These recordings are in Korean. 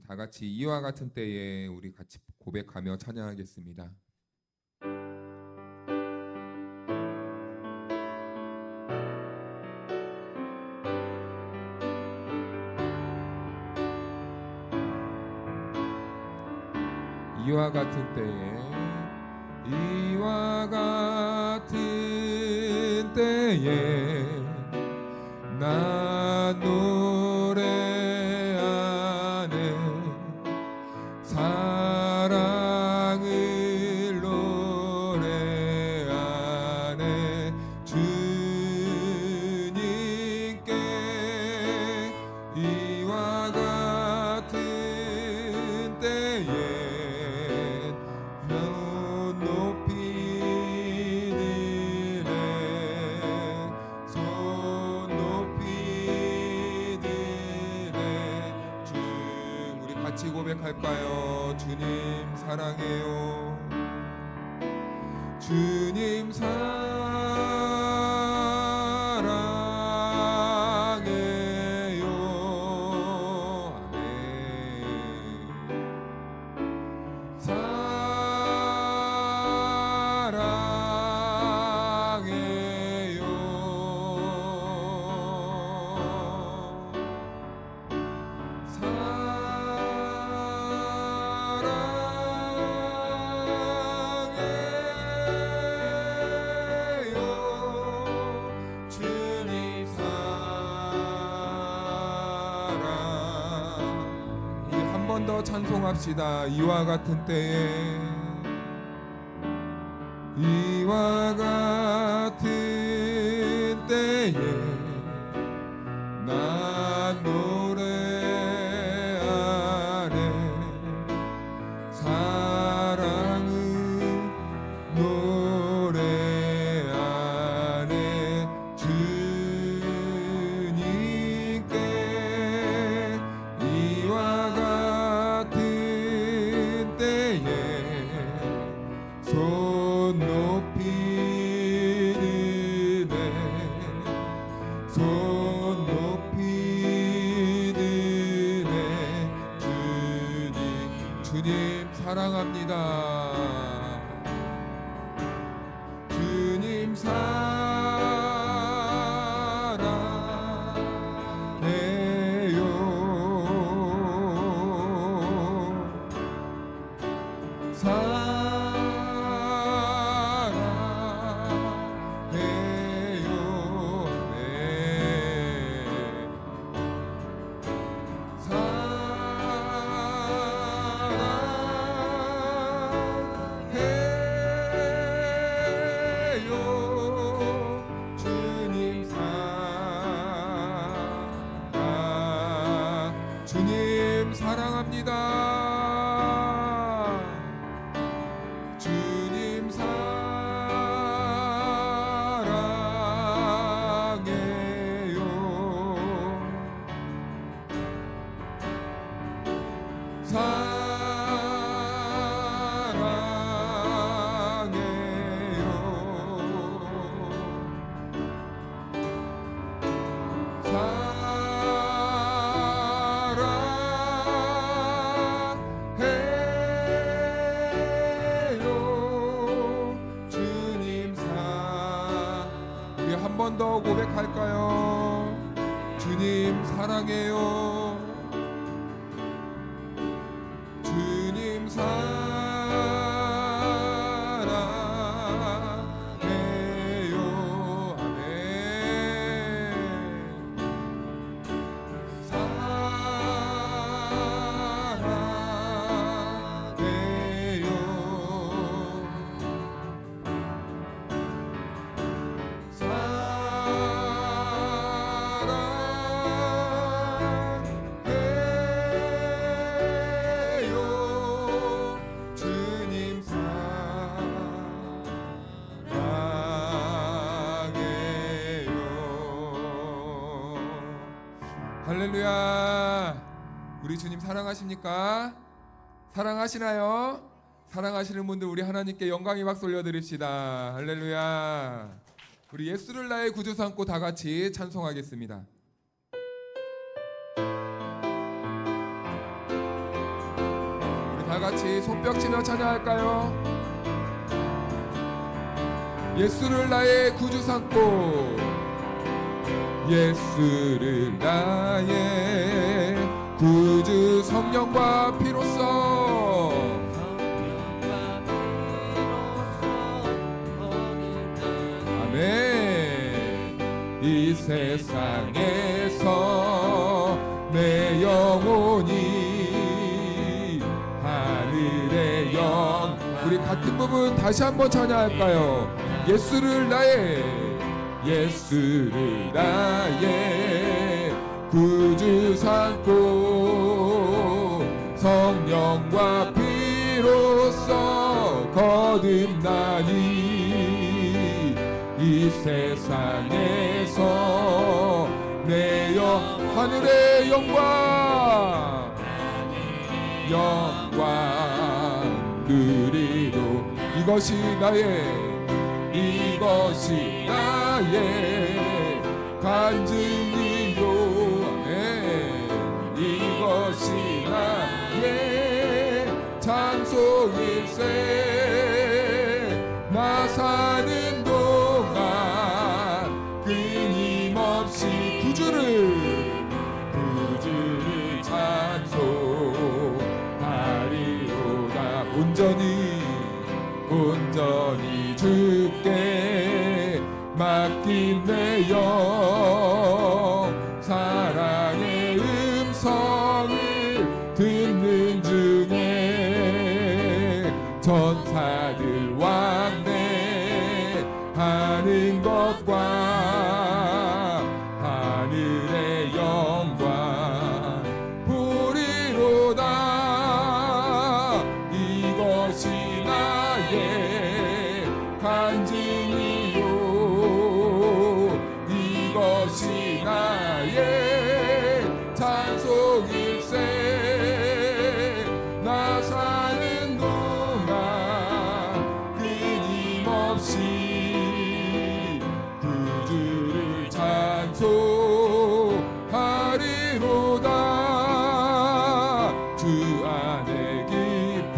다 같이 이와 같은 때에 우리 같이 고백하며 찬양하겠습니다. 이와 같은 때에 이와 같은 때에 나 노래하네 사랑을 노래하네 주님께 이와 같은 때에 같이 고백할까요? 주님 사랑해요. 주님 사랑해요. 아멘. 한 번 더 찬송합시다. 이와 같은 때에 이와 같은 때에 나 노래하네 사랑을 노래하네 주님께 이와 같은 때에 손 높이 드네 손 높이 드네 주님 사랑합니다. 주님 사랑해요. 주님 사랑합니다. 주님 사랑해요. 한 번 더 고백할까요? 주님 사랑해요. 주님 사랑해요. 아멘. 할렐루야. 우리 주님 사랑하십니까? 사랑하시나요? 사랑하시는 분들 우리 하나님께 영광의 박수 올려드립시다. 할렐루야. 우리 예수를 나의 구주 삼고 다 같이 찬송하겠습니다. 다 같이 손뼉치며 찬양할까요? 예수를 나의 구주 삼고 예수를 나의 구주 성령과 피로써 아멘. 이 세상에서 내 영혼이 하늘의 영 우리 같은 부분 다시 한번 찬양할까요? 예수를 나의 구주 삼고 성령과 피로써 거듭나니 이 세상에서 내 하늘의 영광 누리도 이것이 나의 간증이요 이것이 나의 찬송일세 나 사는 동안 끊임없이 구주를 찬송하리로다 온전히 주께 맡긴 내 영 사랑의 음성을 듣는 중에 전사들 왕래하는 것과 하늘의 영광 보리로다 이것이 나의 간증이요 이것이 나의 찬송일세 나 사는 동안 끊임없이 구주를 찬송하리로다 주 안에 기쁨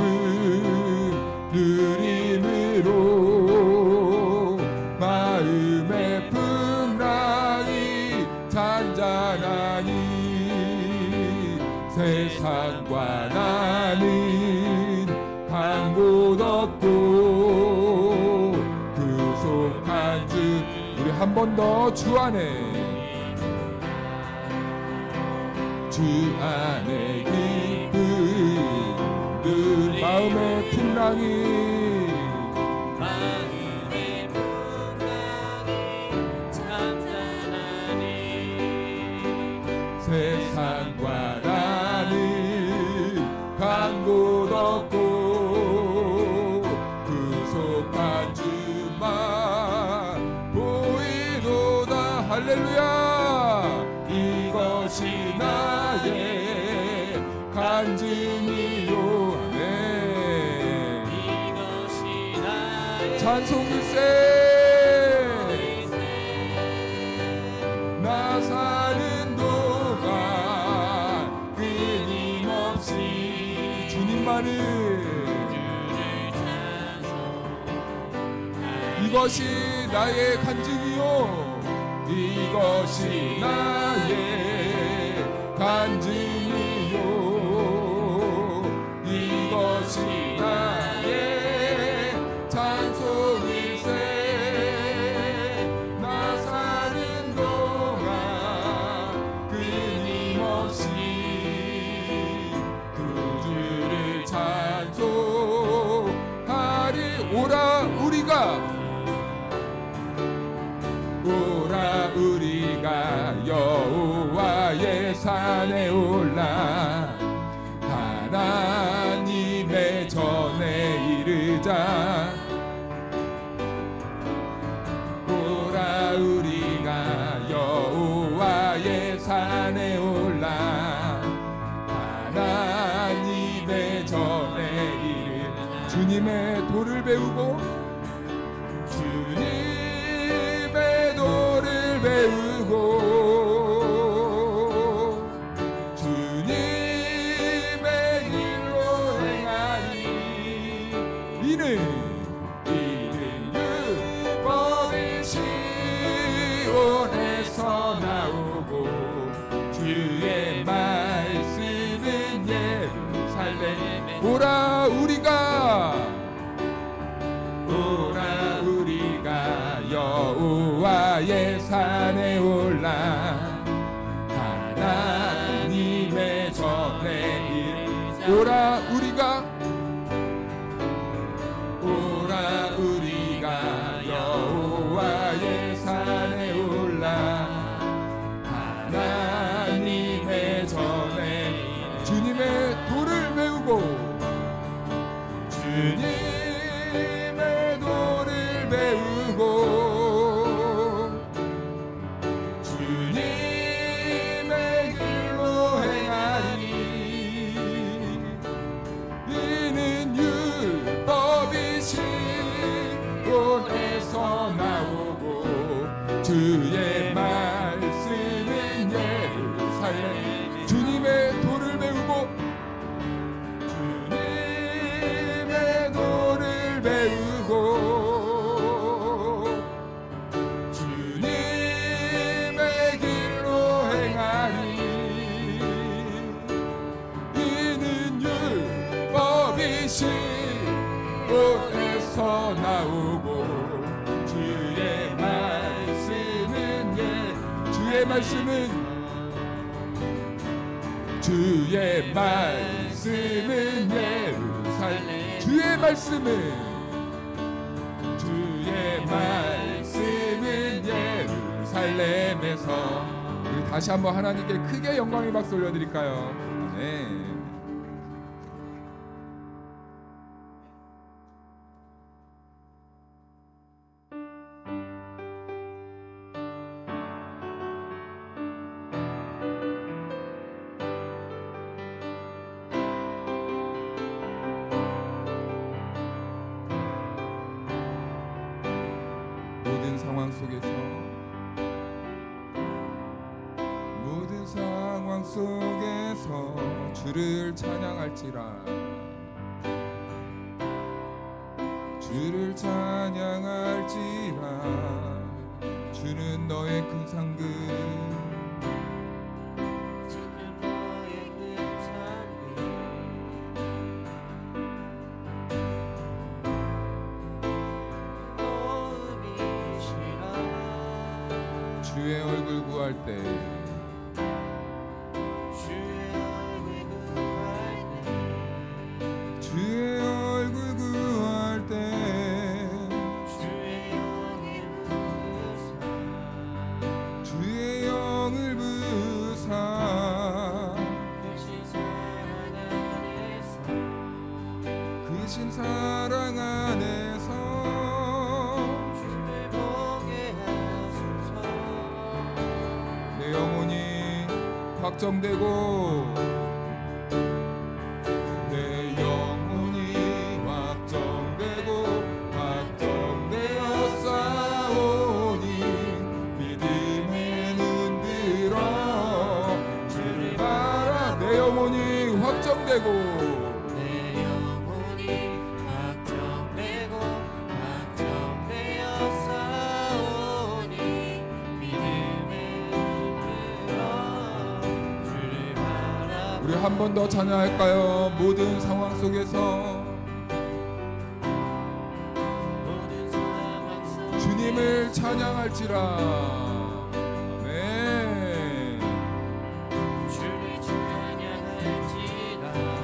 누림으로 마음의 풍랑이 잔잔하니 세상과 나는 한 곳 없고 구속한 주 우리 한 번 더 주 안에 기쁨 늘 마음의 풍랑이 세상과 나는 간 곳 없고 구속한 주만 보이도다 할렐루야 이것이 나의 간증이요 이것이 나의 찬송일세 나 사는 동안 끊임없이 주님만을 이것이 나의 간증이요 이것이 나의 간증이요 이것이 나의 찬송일세 나 사는 동안 끊임없이 구주를 찬송하리 오라 우리가 여호와의 산에 올라 하나님의 전에 이르자 오라 우리가 여호와의 산에 올라 하나님의 전에 이르자 주님의 도를 배우고 주님의 도를 배우고 주님의 길로 행하여 예루살렘 오라 우리가 여호와의 산에 올라 하나님의 전에 오라 우리가 여호와의 산에 올라 하나님의 전에 주님의 돌을 메우고 주님의 돌을 메우고 주님의 길로 행하리 이는 율법이 시온에서 나오고 주의 말씀은 예루살렘 주님의 돌을 메우고 주님의 돌을 메우고 주님의 길로 행하리 이는 율법이 시온에서 나오고 주의 말씀은 예루살렘 주의 말씀은 예루살렘에서 우리 다시 한번 하나님께 크게 영광의 박수 올려드릴까요? 아멘. 모든 상황 속에서 주를 찬양할지라 주는 너의 큰 상급 주의 얼굴 구할 때 주의 얼굴 구할 때 주의 영을 부사 크신 사랑 안에서 내 영혼이 확정되고 내 영혼이 확정되어 싸우니 믿음에 눈들어 주를 바라 내 영혼이 확정되고 우리 한 번 더 찬양할까요? 모든 상황 속에서 주님을 찬양할지라. 아멘.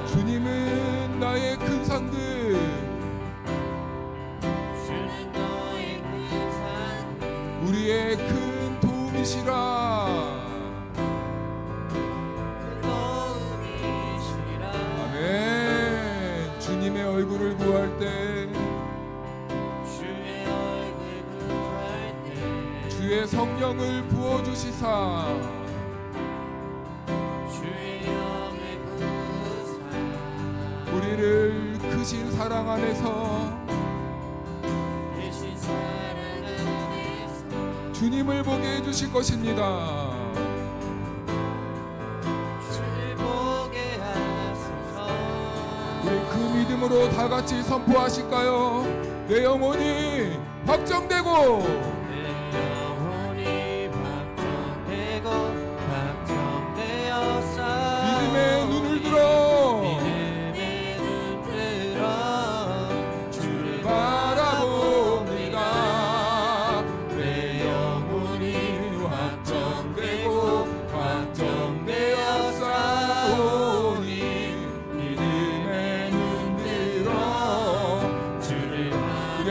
주님은 나의 큰 상급 우리의 큰 도움이시라. 주님의 얼굴을 구할 때 주의 성령을 부어주시사 우리를 크신 사랑 안에서 주님을 보게 해주실 것입니다. 그 믿음으로 다 같이 선포하실까요? 내 영혼이 확정되고 믿음의 눈을 들어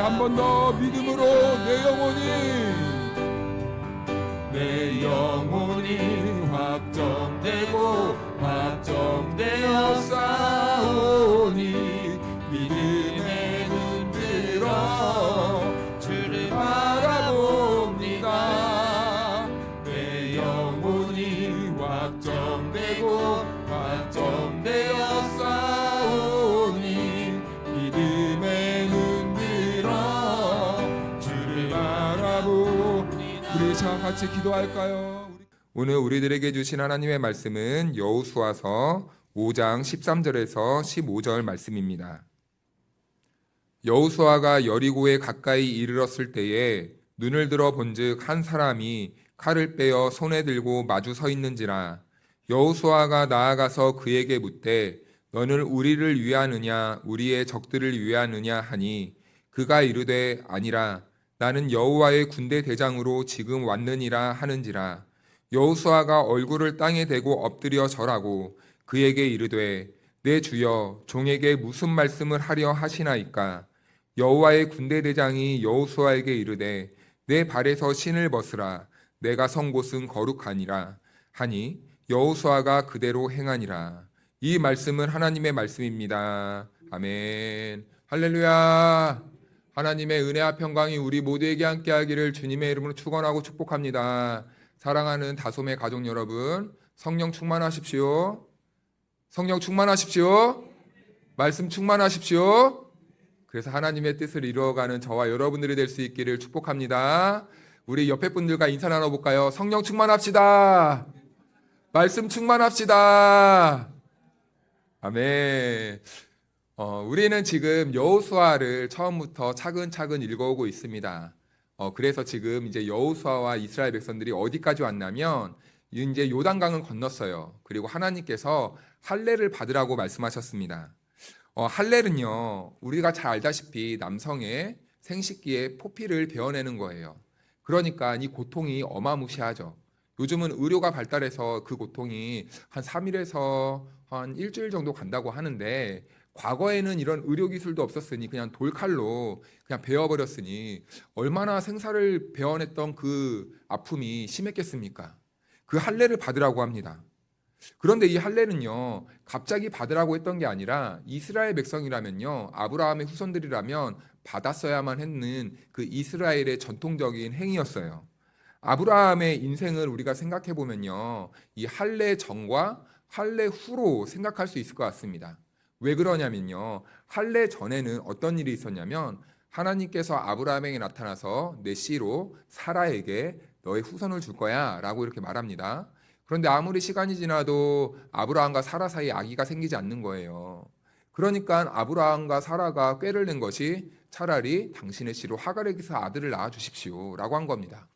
한 번 더 믿음으로 내 영혼이 확정되고 확정되어 싸우니 믿음에 눈들어 주를 바라봅니다. 내 영혼이 확정되고 확정되어 싸우니 믿음에 눈들어 주를 바라봅니다. 우리 자 같이 기도할까요? 오늘 우리들에게 주신 하나님의 말씀은 여호수아서 5장 13절에서 15절 말씀입니다. 여호수아가 여리고에 가까이 이르렀을 때에 눈을 들어 본즉 한 사람이 칼을 빼어 손에 들고 마주 서 있는지라. 여호수아가 나아가서 그에게 묻되 너는 우리를 위하느냐 우리의 적들을 위하느냐 하니 그가 이르되 아니라 나는 여호와의 군대 대장으로 지금 왔느니라 하는지라. 여호수아가 얼굴을 땅에 대고 엎드려 절하고 그에게 이르되 내 주여 종에게 무슨 말씀을 하려 하시나이까. 여호와의 군대 대장이 여호수아에게 이르되 내 발에서 신을 벗으라 내가 선 곳은 거룩하니라 하니 여호수아가 그대로 행하니라. 이 말씀은 하나님의 말씀입니다. 아멘. 할렐루야. 하나님의 은혜와 평강이 우리 모두에게 함께하기를 주님의 이름으로 축원하고 축복합니다. 사랑하는 다솜의 가족 여러분, 성령 충만하십시오. 성령 충만하십시오. 말씀 충만하십시오. 그래서 하나님의 뜻을 이루어가는 저와 여러분들이 될 수 있기를 축복합니다. 우리 옆에 분들과 인사 나눠볼까요? 성령 충만합시다. 말씀 충만합시다. 아멘. 우리는 지금 여호수아를 처음부터 차근차근 읽어오고 있습니다. 그래서 지금 이제 여호수아와 이스라엘 백성들이 어디까지 왔냐면 이제 요단강을 건넜어요. 그리고 하나님께서 할례를 받으라고 말씀하셨습니다. 할례는요, 우리가 잘 알다시피 남성의 생식기에 포피를 베어내는 거예요. 그러니까 이 고통이 어마무시하죠. 요즘은 의료가 발달해서 그 고통이 한 3일에서 한 일주일 정도 간다고 하는데 과거에는 이런 의료 기술도 없었으니 그냥 돌칼로 그냥 베어버렸으니 얼마나 생사를 베어냈던 그 아픔이 심했겠습니까? 그 할례를 받으라고 합니다. 그런데 이 할례는요, 갑자기 받으라고 했던 게 아니라 이스라엘 백성이라면요, 아브라함의 후손들이라면 받았어야만 했는 그 이스라엘의 전통적인 행위였어요. 아브라함의 인생을 우리가 생각해 보면요, 이 할례 전과 할례 후로 생각할 수 있을 것 같습니다. 왜 그러냐면요, 할례 전에는 어떤 일이 있었냐면 하나님께서 아브라함에게 나타나서 내 씨로 사라에게 너의 후손을 줄 거야 라고 이렇게 말합니다. 그런데 아무리 시간이 지나도 아브라함과 사라 사이에 아기가 생기지 않는 거예요. 그러니까 아브라함과 사라가 꾀를 낸 것이 차라리 당신의 씨로 하갈에게서 아들을 낳아 주십시오 라고 한 겁니다.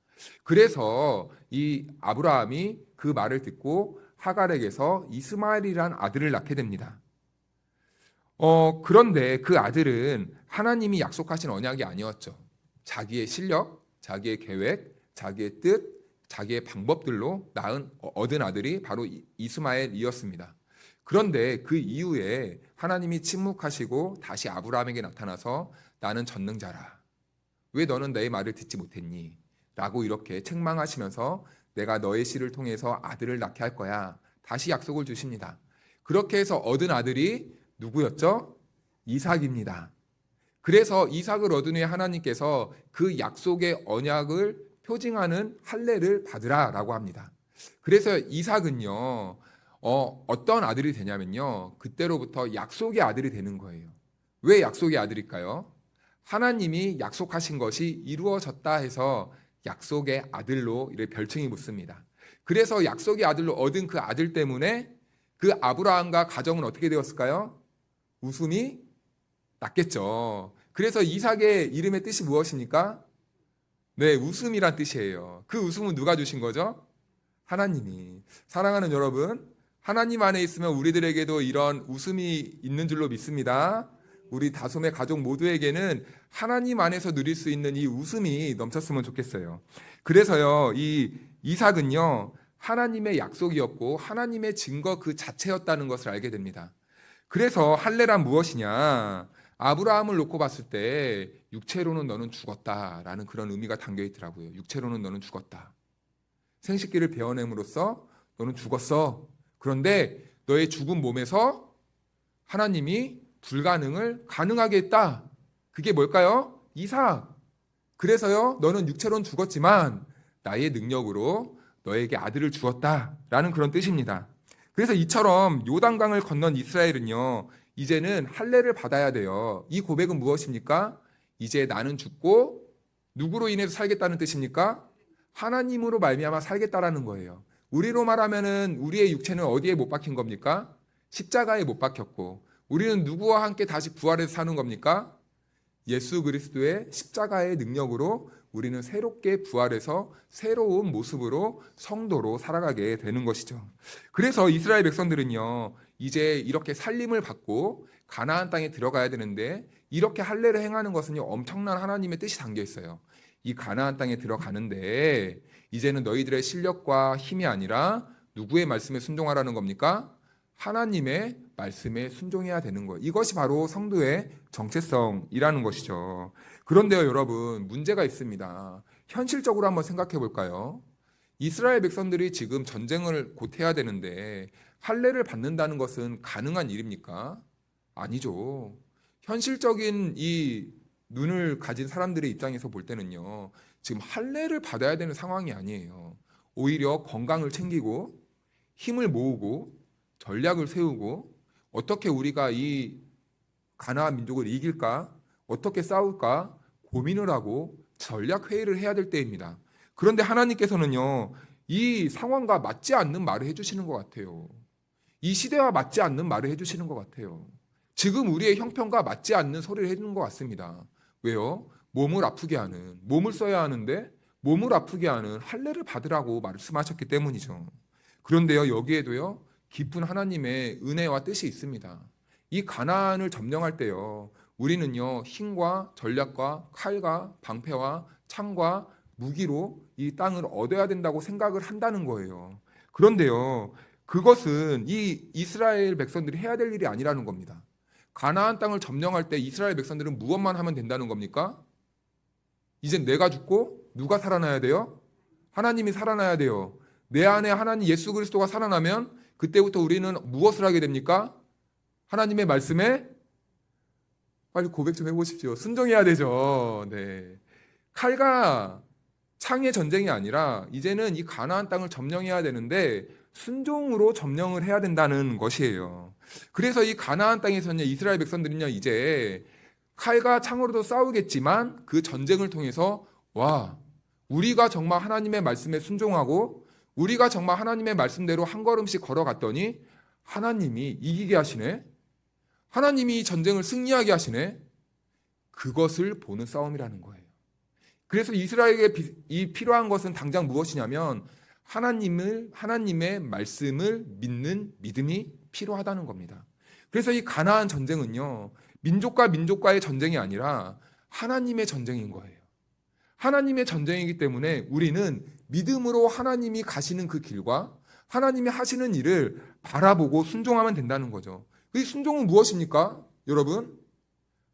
그래서 이 아브라함이 그 말을 듣고 하갈에게서 이스마엘이란 아들을 낳게 됩니다. 그런데 그 아들은 하나님이 약속하신 언약이 아니었죠. 자기의 실력, 자기의 계획, 자기의 뜻, 자기의 방법들로 얻은 아들이 바로 이스마엘이었습니다. 그런데 그 이후에 하나님이 침묵하시고 다시 아브라함에게 나타나서 나는 전능자라. 왜 너는 내 말을 듣지 못했니? 라고 이렇게 책망하시면서 내가 너의 씨를 통해서 아들을 낳게 할 거야. 다시 약속을 주십니다. 그렇게 해서 얻은 아들이 누구였죠? 이삭입니다. 그래서 이삭을 얻은 후에 하나님께서 그 약속의 언약을 표징하는 할례를 받으라라고 합니다. 그래서 이삭은요, 어떤 아들이 되냐면요, 그때로부터 약속의 아들이 되는 거예요. 왜 약속의 아들일까요? 하나님이 약속하신 것이 이루어졌다 해서 약속의 아들로 이렇게 별칭이 붙습니다. 그래서 약속의 아들로 얻은 그 아들 때문에 그 아브라함과 가정은 어떻게 되었을까요? 웃음이 났겠죠. 그래서 이삭의 이름의 뜻이 무엇입니까? 네, 웃음이란 뜻이에요. 그 웃음은 누가 주신 거죠? 하나님이. 사랑하는 여러분, 하나님 안에 있으면 우리들에게도 이런 웃음이 있는 줄로 믿습니다. 우리 다솜의 가족 모두에게는 하나님 안에서 누릴 수 있는 이 웃음이 넘쳤으면 좋겠어요. 그래서요, 이 이삭은요, 하나님의 약속이었고 하나님의 증거 그 자체였다는 것을 알게 됩니다. 그래서 할례란 무엇이냐? 아브라함을 놓고 봤을 때 육체로는 너는 죽었다라는 그런 의미가 담겨 있더라고요. 육체로는 너는 죽었다. 생식기를 베어냄으로써 너는 죽었어. 그런데 너의 죽은 몸에서 하나님이 불가능을 가능하게 했다. 그게 뭘까요? 이삭. 그래서요, 너는 육체로는 죽었지만 나의 능력으로 너에게 아들을 주었다라는 그런 뜻입니다. 그래서 이처럼 요단강을 건넌 이스라엘은요, 이제는 할례를 받아야 돼요. 이 고백은 무엇입니까? 이제 나는 죽고 누구로 인해서 살겠다는 뜻입니까? 하나님으로 말미암아 살겠다라는 거예요. 우리로 말하면은 우리의 육체는 어디에 못 박힌 겁니까? 십자가에 못 박혔고, 우리는 누구와 함께 다시 부활해서 사는 겁니까? 예수 그리스도의 십자가의 능력으로 우리는 새롭게 부활해서 새로운 모습으로 성도로 살아가게 되는 것이죠. 그래서 이스라엘 백성들은요, 이제 이렇게 살림을 받고 가나안 땅에 들어가야 되는데 이렇게 할례를 행하는 것은요, 엄청난 하나님의 뜻이 담겨 있어요. 이 가나안 땅에 들어가는데 이제는 너희들의 실력과 힘이 아니라 누구의 말씀에 순종하라는 겁니까? 하나님의 말씀에 순종해야 되는 거예요. 이것이 바로 성도의 정체성이라는 것이죠. 그런데요, 여러분, 문제가 있습니다. 현실적으로 한번 생각해 볼까요? 이스라엘 백성들이 지금 전쟁을 곧 해야 되는데 할례를 받는다는 것은 가능한 일입니까? 아니죠. 현실적인 이 눈을 가진 사람들의 입장에서 볼 때는요, 지금 할례를 받아야 되는 상황이 아니에요. 오히려 건강을 챙기고 힘을 모으고 전략을 세우고 어떻게 우리가 이 가나안 민족을 이길까? 어떻게 싸울까? 고민을 하고 전략 회의를 해야 될 때입니다. 그런데 하나님께서는요, 이 상황과 맞지 않는 말을 해주시는 것 같아요. 이 시대와 맞지 않는 말을 해주시는 것 같아요. 지금 우리의 형편과 맞지 않는 소리를 해주는 것 같습니다. 왜요? 몸을 아프게 하는, 몸을 써야 하는데 몸을 아프게 하는 할례를 받으라고 말씀하셨기 때문이죠. 그런데요, 여기에도요, 깊은 하나님의 은혜와 뜻이 있습니다. 이 가나안을 점령할 때요, 우리는요, 힘과 전략과 칼과 방패와 창과 무기로 이 땅을 얻어야 된다고 생각을 한다는 거예요. 그런데요, 그것은 이 이스라엘 백성들이 해야 될 일이 아니라는 겁니다. 가나안 땅을 점령할 때 이스라엘 백성들은 무엇만 하면 된다는 겁니까? 이제 내가 죽고 누가 살아나야 돼요? 하나님이 살아나야 돼요. 내 안에 하나님 예수 그리스도가 살아나면 그때부터 우리는 무엇을 하게 됩니까? 하나님의 말씀에 빨리 고백 좀 해보십시오. 순종해야 되죠. 네. 칼과 창의 전쟁이 아니라 이제는 이 가나안 땅을 점령해야 되는데 순종으로 점령을 해야 된다는 것이에요. 그래서 이 가나안 땅에서는 이스라엘 백성들은요, 이제 칼과 창으로도 싸우겠지만 그 전쟁을 통해서 와, 우리가 정말 하나님의 말씀에 순종하고 우리가 정말 하나님의 말씀대로 한 걸음씩 걸어갔더니 하나님이 이기게 하시네. 하나님이 이 전쟁을 승리하게 하시네. 그것을 보는 싸움이라는 거예요. 그래서 이스라엘에게 이 필요한 것은 당장 무엇이냐면 하나님의 말씀을 믿는 믿음이 필요하다는 겁니다. 그래서 이 가나안 전쟁은요, 민족과 민족과의 전쟁이 아니라 하나님의 전쟁인 거예요. 하나님의 전쟁이기 때문에 우리는 믿음으로 하나님이 가시는 그 길과 하나님이 하시는 일을 바라보고 순종하면 된다는 거죠. 그 순종은 무엇입니까? 여러분,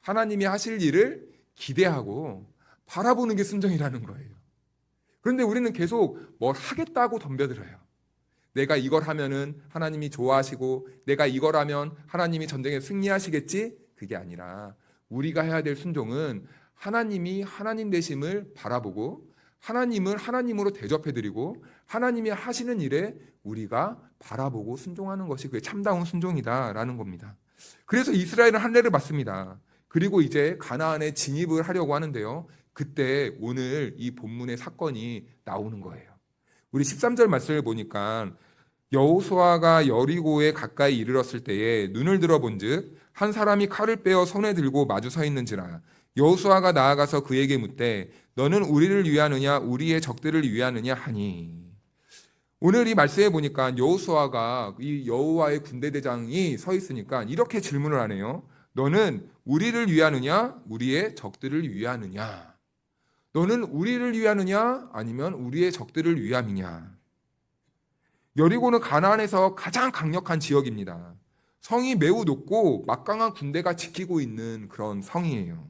하나님이 하실 일을 기대하고 바라보는 게 순종이라는 거예요. 그런데 우리는 계속 뭘 하겠다고 덤벼들어요. 내가 이걸 하면은 하나님이 좋아하시고 내가 이걸 하면 하나님이 전쟁에 승리하시겠지? 그게 아니라 우리가 해야 될 순종은 하나님이 하나님 되심을 바라보고 하나님을 하나님으로 대접해드리고 하나님이 하시는 일에 우리가 바라보고 순종하는 것이 그게 참다운 순종이다라는 겁니다. 그래서 이스라엘은 할례를 받습니다. 그리고 이제 가나안에 진입을 하려고 하는데요, 그때 오늘 이 본문의 사건이 나오는 거예요. 우리 13절 말씀을 보니까 여호수아가 여리고에 가까이 이르렀을 때에 눈을 들어본즉 한 사람이 칼을 빼어 손에 들고 마주 서 있는지라. 여호수아가 나아가서 그에게 묻되 너는 우리를 위하느냐 우리의 적들을 위하느냐 하니. 오늘 이 말씀에 보니까 여호수아가 이 여호와의 군대 대장이 서 있으니까 이렇게 질문을 하네요. 너는 우리를 위하느냐 우리의 적들을 위하느냐. 너는 우리를 위하느냐 아니면 우리의 적들을 위함이냐. 여리고는 가나안에서 가장 강력한 지역입니다. 성이 매우 높고 막강한 군대가 지키고 있는 그런 성이에요.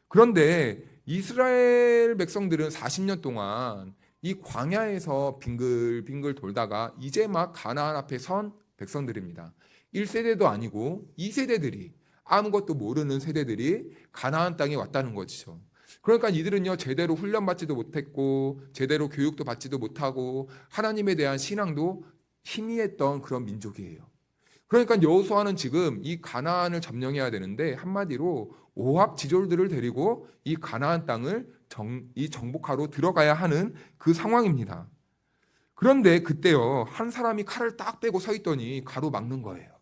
그런데 이스라엘 백성들은 40년 동안 이 광야에서 빙글빙글 돌다가 이제 막 가나안 앞에 선 백성들입니다. 1세대도 아니고 2세대들이, 아무것도 모르는 세대들이 가나안 땅에 왔다는 것이죠. 그러니까 이들은요, 제대로 훈련받지도 못했고 제대로 교육도 받지도 못하고 하나님에 대한 신앙도 희미했던 그런 민족이에요. 그러니까 여호수아는 지금 이 가나안을 점령해야 되는데, 한마디로 오합지졸들을 데리고 이 가나안 땅을 정복하러 들어가야 하는 그 상황입니다. 그런데 그때요, 한 사람이 칼을 딱 빼고 서 있더니 가로막는 거예요.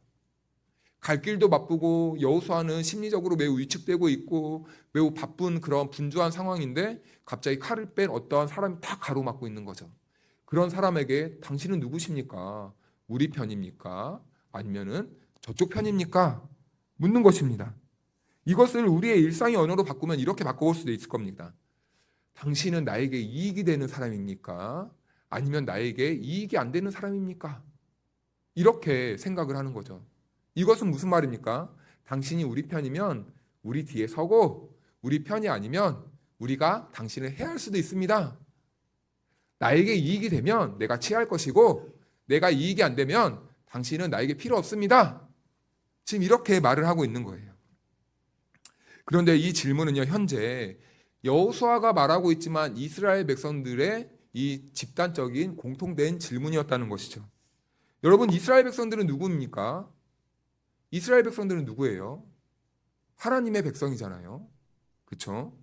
갈 길도 바쁘고 여호수아는 심리적으로 매우 위축되고 있고 매우 바쁜 그런 분주한 상황인데, 갑자기 칼을 뺀 어떠한 사람이 딱 가로막고 있는 거죠. 그런 사람에게 당신은 누구십니까? 우리 편입니까? 아니면은 저쪽 편입니까? 묻는 것입니다. 이것을 우리의 일상의 언어로 바꾸면 이렇게 바꿔볼 수도 있을 겁니다. 당신은 나에게 이익이 되는 사람입니까? 아니면 나에게 이익이 안 되는 사람입니까? 이렇게 생각을 하는 거죠. 이것은 무슨 말입니까? 당신이 우리 편이면 우리 뒤에 서고, 우리 편이 아니면 우리가 당신을 해할 수도 있습니다. 나에게 이익이 되면 내가 취할 것이고, 내가 이익이 안 되면 당신은 나에게 필요 없습니다. 지금 이렇게 말을 하고 있는 거예요. 그런데 이 질문은요, 현재 여호수아가 말하고 있지만 이스라엘 백성들의 이 집단적인 공통된 질문이었다는 것이죠. 여러분, 이스라엘 백성들은 누구입니까? 이스라엘 백성들은 누구예요? 하나님의 백성이잖아요. 그렇죠?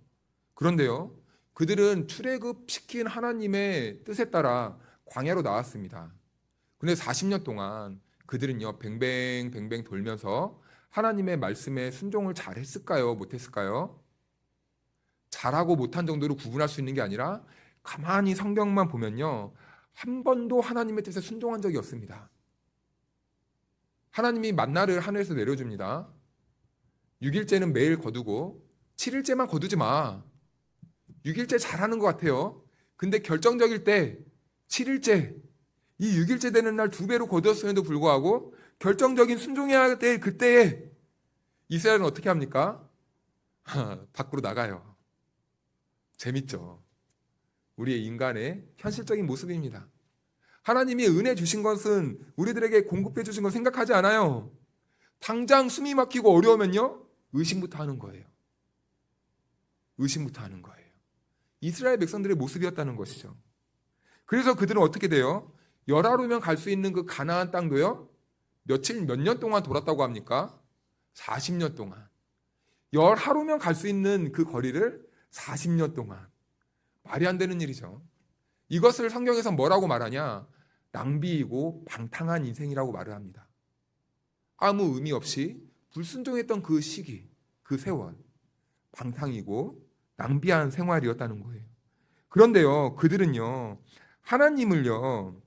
그런데요, 그들은 출애굽시킨 하나님의 뜻에 따라 광야로 나왔습니다. 근데 40년 동안 그들은요, 뱅뱅 돌면서 하나님의 말씀에 순종을 잘했을까요? 못했을까요? 잘하고 못한 정도로 구분할 수 있는 게 아니라, 가만히 성경만 보면요, 한 번도 하나님의 뜻에 순종한 적이 없습니다. 하나님이 만나를 하늘에서 내려줍니다. 6일째는 매일 거두고 7일째만 거두지 마. 6일째 잘하는 것 같아요. 근데 결정적일 때 7일째, 이 6일째 되는 날 2배로 거두었음에도 불구하고 결정적인 순종해야 될 그때에 이스라엘은 어떻게 합니까? 밖으로 나가요. 재밌죠? 우리의 인간의 현실적인 모습입니다. 하나님이 은혜 주신 것은 우리들에게 공급해 주신 건 생각하지 않아요. 당장 숨이 막히고 어려우면요, 의심부터 하는 거예요. 의심부터 하는 거예요. 이스라엘 백성들의 모습이었다는 것이죠. 그래서 그들은 어떻게 돼요? 열하루면 갈 수 있는 그 가나안 땅도요, 몇 년 동안 돌았다고 합니까? 40년 동안. 열하루면 갈 수 있는 그 거리를 40년 동안. 말이 안 되는 일이죠. 이것을 성경에서 뭐라고 말하냐? 낭비이고 방탕한 인생이라고 말을 합니다. 아무 의미 없이 불순종했던 그 시기, 그 세월, 방탕이고 낭비한 생활이었다는 거예요. 그런데요, 그들은요, 하나님을요,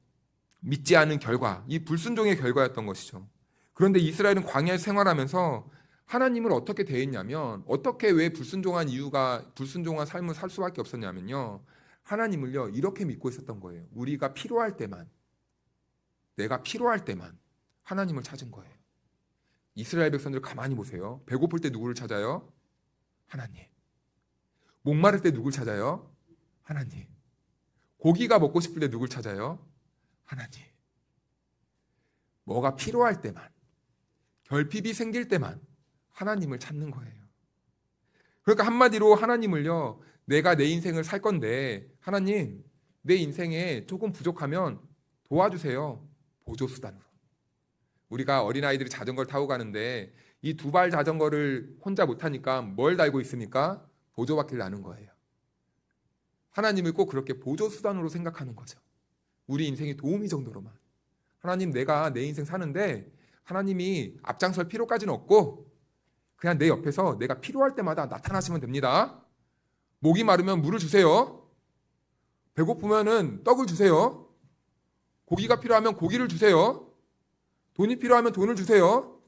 믿지 않은 결과, 이 불순종의 결과였던 것이죠. 그런데 이스라엘은 광야에 생활하면서 하나님을 어떻게 대했냐면, 어떻게 왜 불순종한 삶을 살 수밖에 없었냐면요, 하나님을요, 이렇게 믿고 있었던 거예요. 우리가 필요할 때만, 내가 필요할 때만 하나님을 찾은 거예요. 이스라엘 백성들 가만히 보세요. 배고플 때 누구를 찾아요? 하나님. 목마를 때 누굴 찾아요? 하나님. 고기가 먹고 싶을 때 누굴 찾아요? 하나님. 뭐가 필요할 때만, 결핍이 생길 때만 하나님을 찾는 거예요. 그러니까 한마디로 하나님을요, 내가 내 인생을 살 건데 하나님, 내 인생에 조금 부족하면 도와주세요. 보조수단으로. 우리가 어린아이들이 자전거를 타고 가는데 이 2발 자전거를 혼자 못하니까 뭘 달고 있습니까? 보조바퀴를 나는 거예요. 하나님을 꼭 그렇게 보조수단으로 생각하는 거죠. 우리 인생의 도우미 정도로만. 하나님, 내가 내 인생 사는데 하나님이 앞장설 필요까지는 없고 그냥 내 옆에서 내가 필요할 때마다 나타나시면 됩니다. 목이 마르면 물을 주세요. 배고프면은 떡을 주세요. 고기가 필요하면 고기를 주세요. 돈이 필요하면 돈을 주세요.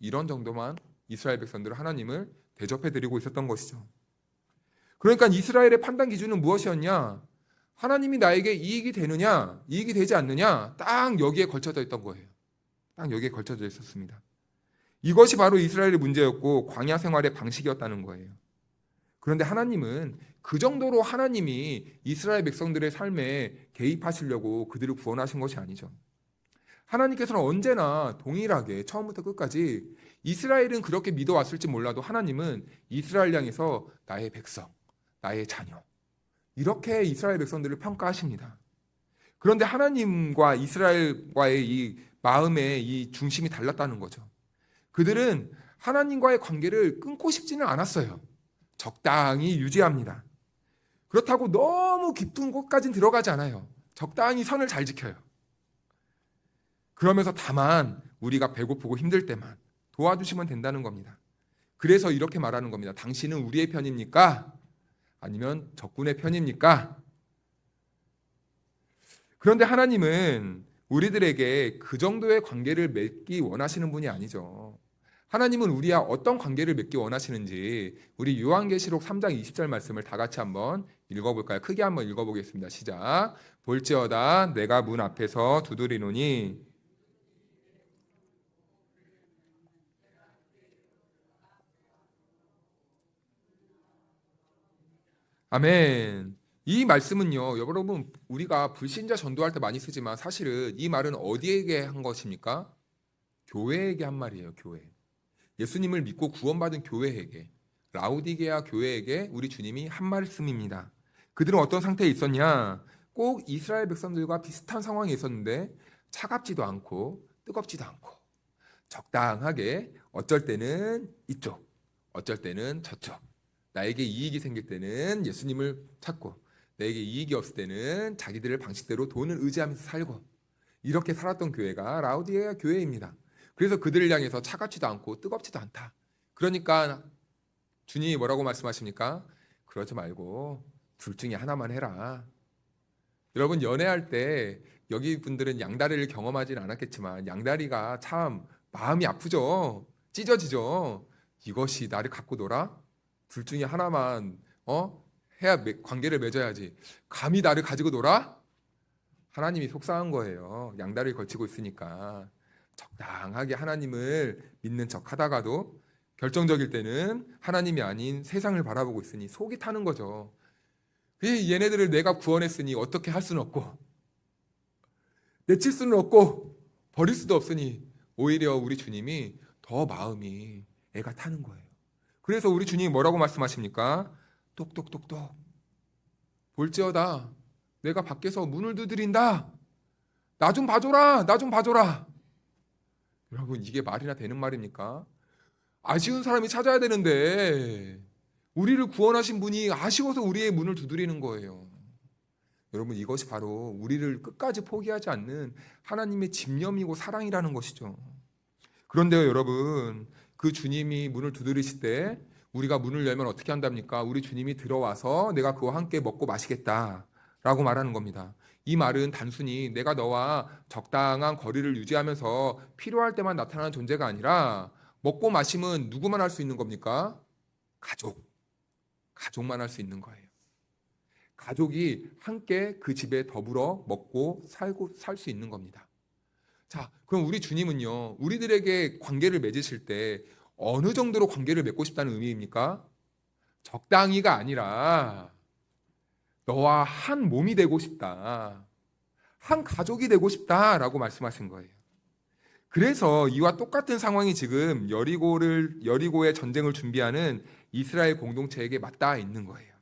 이런 정도만 이스라엘 백성들은 하나님을 대접해드리고 있었던 것이죠. 그러니까 이스라엘의 판단 기준은 무엇이었냐? 하나님이 나에게 이익이 되느냐, 이익이 되지 않느냐, 딱 여기에 걸쳐져 있던 거예요. 딱 여기에 걸쳐져 있었습니다. 이것이 바로 이스라엘의 문제였고 광야 생활의 방식이었다는 거예요. 그런데 하나님은 그 정도로 하나님이 이스라엘 백성들의 삶에 개입하시려고 그들을 구원하신 것이 아니죠. 하나님께서는 언제나 동일하게 처음부터 끝까지 이스라엘은 그렇게 믿어왔을지 몰라도 하나님은 이스라엘 향해서 나의 백성, 나의 자녀 이렇게 이스라엘 백성들을 평가하십니다. 그런데 하나님과 이스라엘과의 이 마음의 이 중심이 달랐다는 거죠. 그들은 하나님과의 관계를 끊고 싶지는 않았어요. 적당히 유지합니다. 그렇다고 너무 깊은 곳까지는 들어가지 않아요. 적당히 선을 잘 지켜요. 그러면서 다만 우리가 배고프고 힘들 때만 도와주시면 된다는 겁니다. 그래서 이렇게 말하는 겁니다. 당신은 우리의 편입니까? 아니면 적군의 편입니까? 그런데 하나님은 우리들에게 그 정도의 관계를 맺기 원하시는 분이 아니죠. 하나님은 우리와 어떤 관계를 맺기 원하시는지 우리 요한계시록 3장 20절 말씀을 다 같이 한번 읽어볼까요? 크게 한번 읽어보겠습니다. 시작. 볼지어다 내가 문 앞에서 두드리노니 아멘. 이 말씀은요, 여러분, 우리가 불신자 전도할 때 많이 쓰지만 사실은 이 말은 어디에게 한 것입니까? 교회에게 한 말이에요, 교회. 예수님을 믿고 구원받은 교회에게, 라우디게아 교회에게 우리 주님이 한 말씀입니다. 그들은 어떤 상태에 있었냐? 꼭 이스라엘 백성들과 비슷한 상황에 있었는데 차갑지도 않고 뜨겁지도 않고 적당하게 어쩔 때는 이쪽, 어쩔 때는 저쪽. 나에게 이익이 생길 때는 예수님을 찾고 나에게 이익이 없을 때는 자기들의 방식대로 돈을 의지하면서 살고 이렇게 살았던 교회가 라우디게아 교회입니다. 그래서 그들을 향해서 차갑지도 않고 뜨겁지도 않다. 그러니까 주님이 뭐라고 말씀하십니까? 그러지 말고 둘 중에 하나만 해라. 여러분 연애할 때 여기 분들은 양다리를 경험하지는 않았겠지만 양다리가 참 마음이 아프죠. 찢어지죠. 이것이 나를 갖고 놀아? 둘 중에 하나만 해야 관계를 맺어야지. 감히 나를 가지고 놀아? 하나님이 속상한 거예요. 양다리를 걸치고 있으니까 적당하게 하나님을 믿는 척 하다가도 결정적일 때는 하나님이 아닌 세상을 바라보고 있으니 속이 타는 거죠. 얘네들을 내가 구원했으니 어떻게 할 수는 없고 내칠 수는 없고 버릴 수도 없으니 오히려 우리 주님이 더 마음이 애가 타는 거예요. 그래서 우리 주님이 뭐라고 말씀하십니까? 똑똑똑똑 볼지어다 내가 밖에서 문을 두드린다. 나 좀 봐줘라. 나 좀 봐줘라. 여러분 이게 말이나 되는 말입니까? 아쉬운 사람이 찾아야 되는데 우리를 구원하신 분이 아쉬워서 우리의 문을 두드리는 거예요. 여러분 이것이 바로 우리를 끝까지 포기하지 않는 하나님의 집념이고 사랑이라는 것이죠. 그런데요 여러분 그 주님이 문을 두드리실 때 우리가 문을 열면 어떻게 한답니까? 우리 주님이 들어와서 내가 그와 함께 먹고 마시겠다라고 말하는 겁니다. 이 말은 단순히 내가 너와 적당한 거리를 유지하면서 필요할 때만 나타나는 존재가 아니라 먹고 마심은 누구만 할 수 있는 겁니까? 가족만 할 수 있는 거예요. 가족이 함께 그 집에 더불어 먹고 살고 살 수 있는 겁니다. 자, 그럼 우리 주님은요, 우리들에게 관계를 맺으실 때 어느 정도로 관계를 맺고 싶다는 의미입니까? 적당히가 아니라 너와 한 몸이 되고 싶다. 한 가족이 되고 싶다라고 말씀하신 거예요. 그래서 이와 똑같은 상황이 지금 여리고의 전쟁을 준비하는 이스라엘 공동체에게 맞닿아 있는 거예요.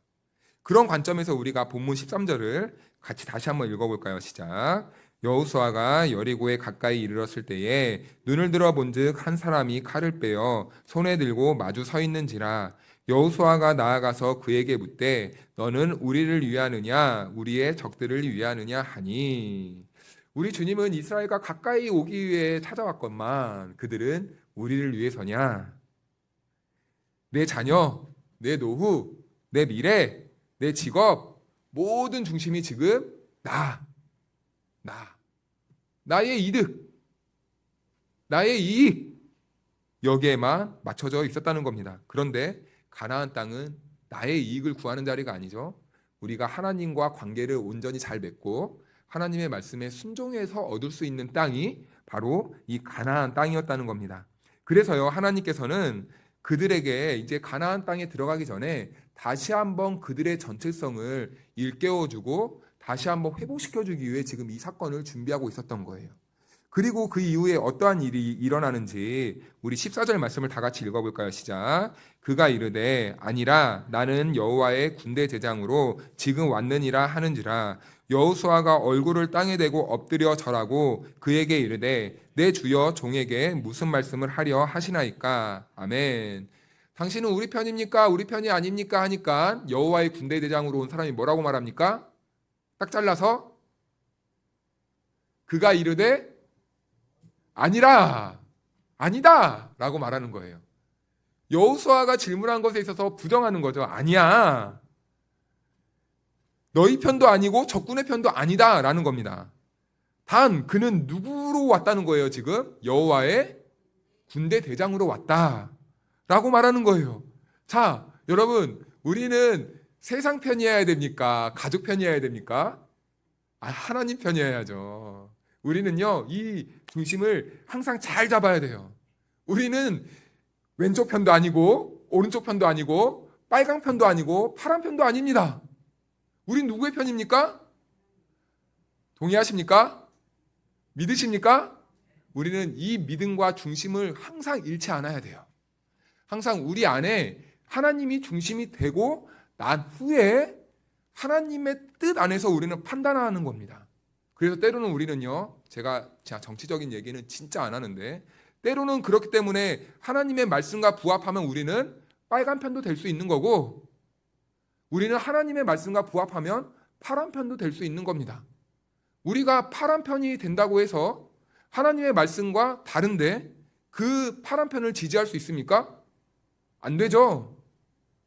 그런 관점에서 우리가 본문 13절을 같이 다시 한번 읽어볼까요? 시작. 여호수아가 여리고에 가까이 이르렀을 때에 눈을 들어 본즉 한 사람이 칼을 빼어 손에 들고 마주 서 있는지라. 여호수아가 나아가서 그에게 묻되 너는 우리를 위하느냐 우리의 적들을 위하느냐 하니. 우리 주님은 이스라엘과 가까이 오기 위해 찾아왔건만 그들은 우리를 위해서냐? 내 자녀, 내 노후, 내 미래, 내 직업 모든 중심이 지금 나의 이득, 나의 이익 여기에만 맞춰져 있었다는 겁니다. 그런데 가나안 땅은 나의 이익을 구하는 자리가 아니죠. 우리가 하나님과 관계를 온전히 잘 맺고 하나님의 말씀에 순종해서 얻을 수 있는 땅이 바로 이 가나안 땅이었다는 겁니다. 그래서요, 하나님께서는 그들에게 이제 가나안 땅에 들어가기 전에 다시 한번 그들의 정체성을 일깨워주고 다시 한번 회복시켜주기 위해 지금 이 사건을 준비하고 있었던 거예요. 그리고 그 이후에 어떠한 일이 일어나는지 우리 14절 말씀을 다 같이 읽어볼까요? 시작. 그가 이르되 아니라 나는 여호와의 군대 제장으로 지금 왔느니라 하는지라. 여호수아가 얼굴을 땅에 대고 엎드려 절하고 그에게 이르되 내 주여 종에게 무슨 말씀을 하려 하시나이까. 아멘. 당신은 우리 편입니까? 우리 편이 아닙니까? 하니까 여호와의 군대 대장으로 온 사람이 뭐라고 말합니까? 딱 잘라서 그가 이르되 아니라, 아니다 라고 말하는 거예요. 여호수아가 질문한 것에 있어서 부정하는 거죠. 아니야, 너희 편도 아니고 적군의 편도 아니다 라는 겁니다. 단 그는 누구로 왔다는 거예요? 지금 여호와의 군대 대장으로 왔다 라고 말하는 거예요. 자, 여러분, 우리는 세상 편이어야 됩니까? 가족 편이어야 됩니까? 하나님 편이어야죠. 우리는요, 이 중심을 항상 잘 잡아야 돼요. 우리는 왼쪽 편도 아니고 오른쪽 편도 아니고 빨강 편도 아니고 파란 편도 아닙니다. 우린 누구의 편입니까? 동의하십니까? 믿으십니까? 우리는 이 믿음과 중심을 항상 잃지 않아야 돼요. 항상 우리 안에 하나님이 중심이 되고 난 후에 하나님의 뜻 안에서 우리는 판단하는 겁니다. 그래서 때로는 우리는요, 제가 정치적인 얘기는 진짜 안 하는데 때로는 그렇기 때문에 하나님의 말씀과 부합하면 우리는 빨간 편도 될 수 있는 거고, 우리는 하나님의 말씀과 부합하면 파란 편도 될 수 있는 겁니다. 우리가 파란 편이 된다고 해서 하나님의 말씀과 다른데 그 파란 편을 지지할 수 있습니까? 안 되죠.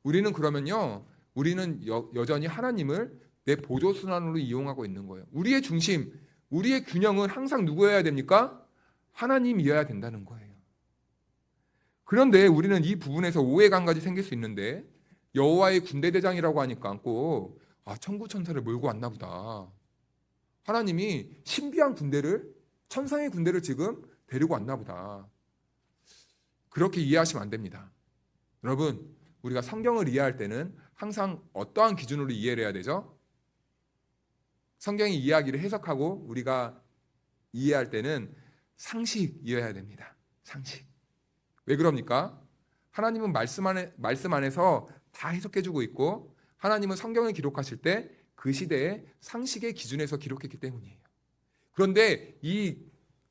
우리는 그러면요, 우리는 여전히 하나님을 내 보조순환으로 이용하고 있는 거예요. 우리의 중심, 우리의 균형은 항상 누구여야 됩니까? 하나님이어야 된다는 거예요. 그런데 우리는 이 부분에서 오해가 한 가지 생길 수 있는데, 여호와의 군대 대장이라고 하니까 꼭 천구 천사를 몰고 왔나 보다. 하나님이 신비한 군대를, 천상의 군대를 지금 데리고 왔나 보다. 그렇게 이해하시면 안 됩니다. 여러분, 우리가 성경을 이해할 때는 항상 어떠한 기준으로 이해를 해야 되죠? 성경의 이야기를 해석하고 우리가 이해할 때는 상식이어야 됩니다. 상식. 왜 그럽니까? 하나님은 말씀 안에서 다 해석해주고 있고, 하나님은 성경을 기록하실 때 그 시대의 상식의 기준에서 기록했기 때문이에요. 그런데 이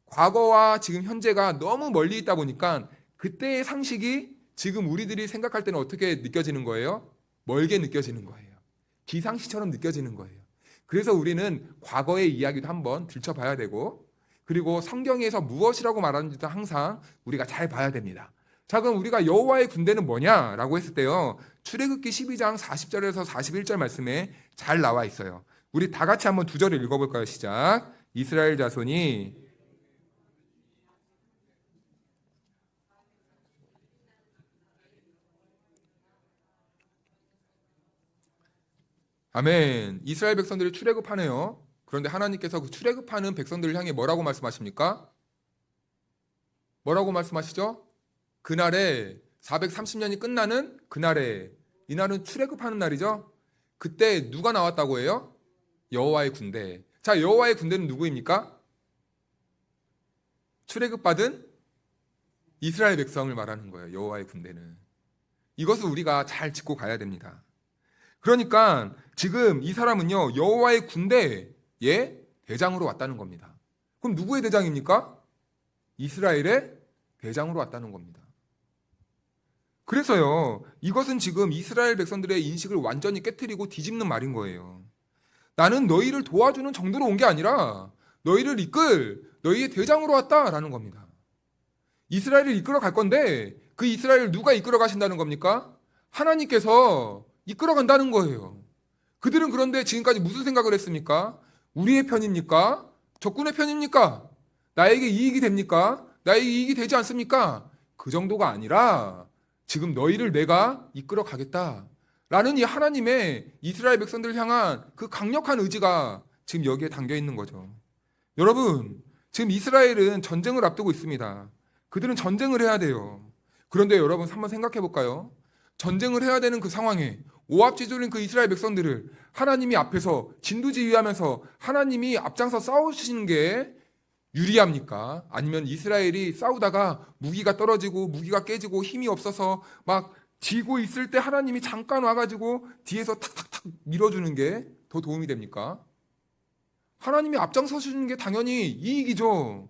과거와 지금 현재가 너무 멀리 있다 보니까 그때의 상식이 지금 우리들이 생각할 때는 어떻게 느껴지는 거예요? 멀게 느껴지는 거예요. 기상시처럼 느껴지는 거예요. 그래서 우리는 과거의 이야기도 한번 들춰봐야 되고, 그리고 성경에서 무엇이라고 말하는지도 항상 우리가 잘 봐야 됩니다. 자, 그럼 우리가 여호와의 군대는 뭐냐라고 했을 때요, 출애굽기 12장 40절에서 41절 말씀에 잘 나와 있어요. 우리 다 같이 한번 두 절을 읽어볼까요? 시작. 이스라엘 자손이 아멘. 이스라엘 백성들이 출애굽하네요. 그런데 하나님께서 그 출애굽하는 백성들을 향해 뭐라고 말씀하십니까? 뭐라고 말씀하시죠? 그날에 430년이 끝나는 그날에, 이날은 출애굽하는 날이죠. 그때 누가 나왔다고 해요? 여호와의 군대. 자, 여호와의 군대는 누구입니까? 출애굽받은 이스라엘 백성을 말하는 거예요. 여호와의 군대는. 이것을 우리가 잘 짚고 가야 됩니다. 그러니까 지금 이 사람은요, 여호와의 군대의 대장으로 왔다는 겁니다. 그럼 누구의 대장입니까? 이스라엘의 대장으로 왔다는 겁니다. 그래서요, 이것은 지금 이스라엘 백성들의 인식을 완전히 깨트리고 뒤집는 말인 거예요. 나는 너희를 도와주는 정도로 온 게 아니라 너희를 이끌 너희의 대장으로 왔다라는 겁니다. 이스라엘을 이끌어 갈 건데 그 이스라엘을 누가 이끌어 가신다는 겁니까? 하나님께서 이끌어 간다는 거예요. 그들은 그런데 지금까지 무슨 생각을 했습니까? 우리의 편입니까? 적군의 편입니까? 나에게 이익이 됩니까? 나에게 이익이 되지 않습니까? 그 정도가 아니라 지금 너희를 내가 이끌어 가겠다라는 이 하나님의 이스라엘 백성들을 향한 그 강력한 의지가 지금 여기에 담겨 있는 거죠. 여러분, 지금 이스라엘은 전쟁을 앞두고 있습니다. 그들은 전쟁을 해야 돼요. 그런데 여러분 한번 생각해 볼까요? 전쟁을 해야 되는 그 상황에 오합지졸인 그 이스라엘 백성들을 하나님이 앞에서 진두지휘하면서 하나님이 앞장서 싸우시는 게 유리합니까? 아니면 이스라엘이 싸우다가 무기가 떨어지고 무기가 깨지고 힘이 없어서 막 지고 있을 때 하나님이 잠깐 와가지고 뒤에서 탁탁탁 밀어주는 게 더 도움이 됩니까? 하나님이 앞장서시는 게 당연히 이익이죠.